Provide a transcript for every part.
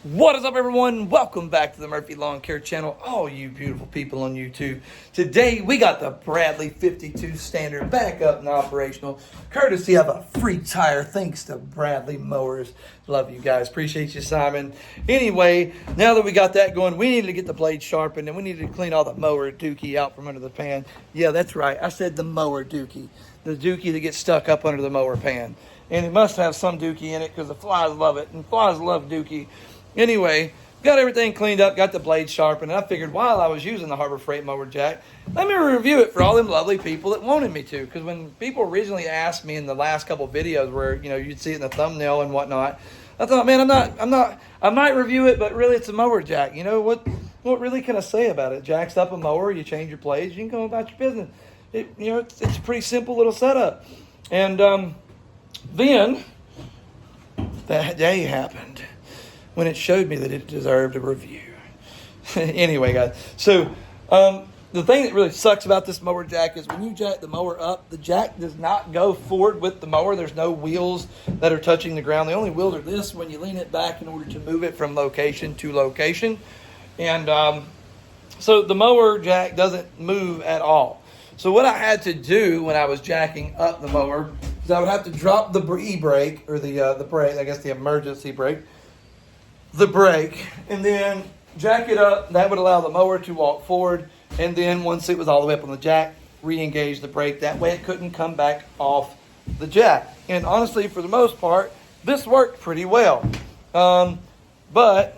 What is up, everyone? Welcome back to the Murphy Lawn Care channel, all you beautiful people on YouTube. Today we got the Bradley 52 Standard back up and operational, courtesy of a free tire thanks to Bradley Mowers. Love you guys. Appreciate you, Simon. Anyway, now that we got that going, we needed to get the blade sharpened and we needed to clean all the mower dookie out from under the pan. Yeah, that's right. I said the mower dookie. The dookie that gets stuck up under the mower pan. And it must have some dookie in it because the flies love it, and flies love dookie. Anyway, got everything cleaned up, got the blade sharpened, and I figured while I was using the Harbor Freight mower jack, let me review it for all them lovely people that wanted me to. Because when people originally asked me in the last couple of videos where, you'd see it in the thumbnail and whatnot, I thought, man, I might review it, but really it's a mower jack. You know, what really can I say about it? Jacks up a mower, you change your blades, you can go about your business. It's a pretty simple little setup. And then that day happened when it showed me that it deserved a review. Anyway, guys, so the thing that really sucks about this mower jack is when you jack the mower up, the jack does not go forward with the mower. There's no wheels that are touching the ground. The only wheels are this when you lean it back in order to move it from location to location. And so the mower jack doesn't move at all. So what I had to do when I was jacking up the mower is I would have to drop the e-brake, or the brake, I guess the emergency brake, the brake, and then jack it up. That would allow the mower to walk forward, and then once it was all the way up on the jack, re-engage the brake. That way it couldn't come back off the jack. And honestly, for the most part, this worked pretty well. But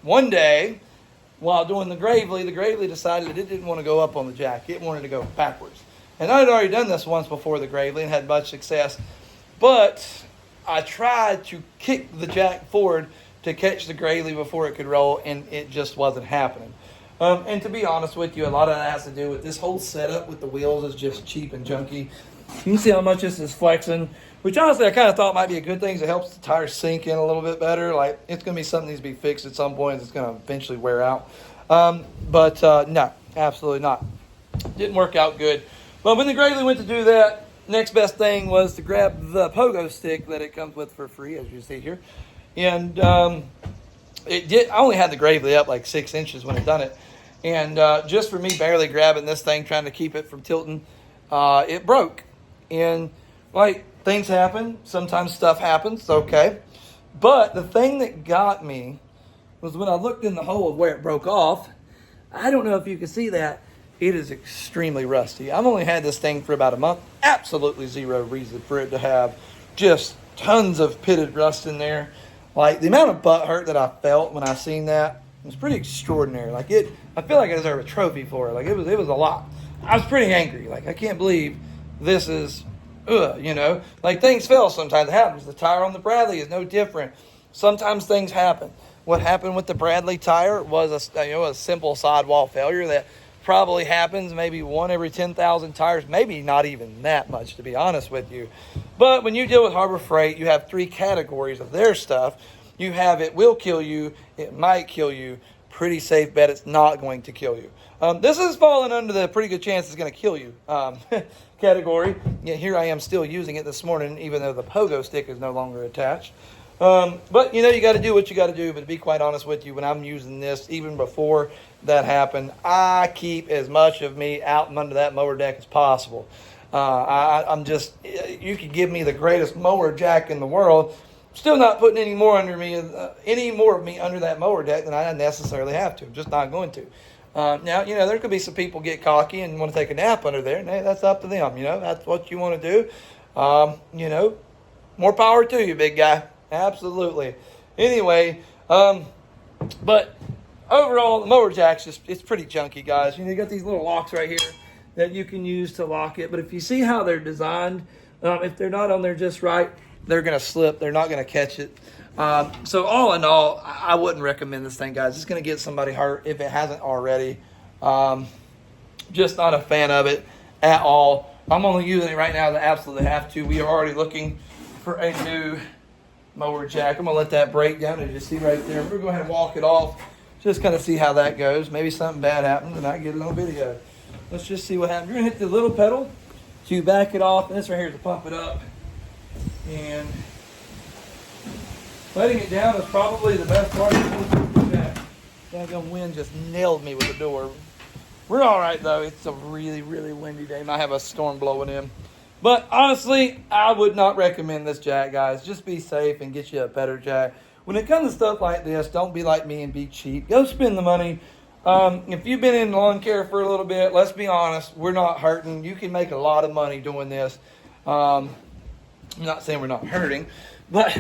one day, while doing the Gravely decided that it didn't want to go up on the jack. It wanted to go backwards. And I had already done this once before the Gravely and had much success. But I tried to kick the jack forward to catch the Gravely before it could roll, and it just wasn't happening. And to be honest with you, a lot of that has to do with this whole setup with the wheels is just cheap and junky. You can see how much this is flexing, which honestly I kind of thought might be a good thing because it helps the tires sink in a little bit better. Like, it's going to be something that needs to be fixed at some point. It's going to eventually wear out. But no, absolutely not. Didn't work out good. But when the Gravely went to do that, next best thing was to grab the pogo stick that it comes with for free, as you see here. And I only had the Gravely up like 6 inches when I done it. And just for me barely grabbing this thing, trying to keep it from tilting, it broke. And like, things happen. Sometimes stuff happens. Okay. But the thing that got me was when I looked in the hole of where it broke off. I don't know if you can see that. It is extremely rusty. I've only had this thing for about a month. Absolutely zero reason for it to have just tons of pitted rust in there. Like, the amount of butt hurt that I felt when I seen that was pretty extraordinary. Like, I feel like I deserve a trophy for it. Like, it was a lot. I was pretty angry. Like, I can't believe this is, like, things fail sometimes. It happens. The tire on the Bradley is no different. Sometimes things happen. What happened with the Bradley tire was a simple sidewall failure that probably happens maybe 1 every 10,000 tires, maybe not even that much, to be honest with you. But when you deal with Harbor Freight, you have 3 categories of their stuff. You have it will kill you, it might kill you, pretty safe bet it's not going to kill you. This is falling under the pretty good chance it's going to kill you category. Yet here I am still using it this morning, even though the pogo stick is no longer attached. But you got to do what you got to do. But to be quite honest with you, when I'm using this, even before that happened, I keep as much of me out from under that mower deck as possible. I'm just, you could give me the greatest mower jack in the world, still not putting any more of me under that mower deck than I necessarily have to. I'm just not going to. Now, there could be some people get cocky and want to take a nap under there, and hey, that's up to them. That's what you want to do. More power to you, big guy. Absolutely. Anyway, but overall, the mower jack's it's pretty junky, guys. You got these little locks right here that you can use to lock it. But if you see how they're designed, if they're not on there just right, they're going to slip. They're not going to catch it. So all in all, I wouldn't recommend this thing, guys. It's going to get somebody hurt if it hasn't already. Just not a fan of it at all. I'm only using it right now that I absolutely have to. We are already looking for a new mower jack. I'm going to let that break down, as you see right there. We're going to go ahead and walk it off. Just kind of see how that goes. Maybe something bad happens and I get it on video. Let's just see what happens. You're going to hit the little pedal to back it off. And this right here is to pump it up. And letting it down is probably the best part of that. That wind just nailed me with the door. We're all right, though. It's a really, really windy day. Might have a storm blowing in. But honestly, I would not recommend this jack, guys. Just be safe and get you a better jack. When it comes to stuff like this, don't be like me and be cheap. Go spend the money. If you've been in lawn care for a little bit, let's be honest, we're not hurting. You can make a lot of money doing this. I'm not saying we're not hurting, but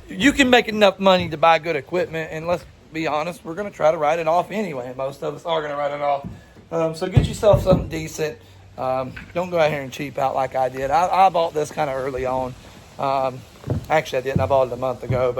you can make enough money to buy good equipment. And let's be honest, we're going to try to write it off anyway. Most of us are going to write it off. So get yourself something decent. Don't go out here and cheap out like I did. I bought this kind of early on. Actually, I didn't. I bought it a month ago.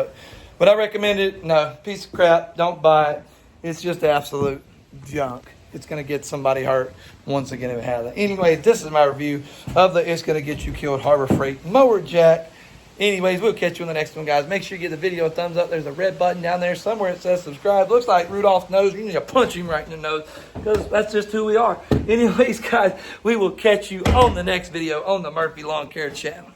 But I recommend it. No, piece of crap. Don't buy it. It's just absolute junk. It's going to get somebody hurt once again if it has it. Anyway, this is my review of the It's Going to Get You Killed Harbor Freight Mower Jack. Anyways, we'll catch you on the next one, guys. Make sure you give the video a thumbs up. There's a red button down there somewhere. It says subscribe. Looks like Rudolph's nose. You need to punch him right in the nose because that's just who we are. Anyways, guys, we will catch you on the next video on the Murphy Lawn Care channel.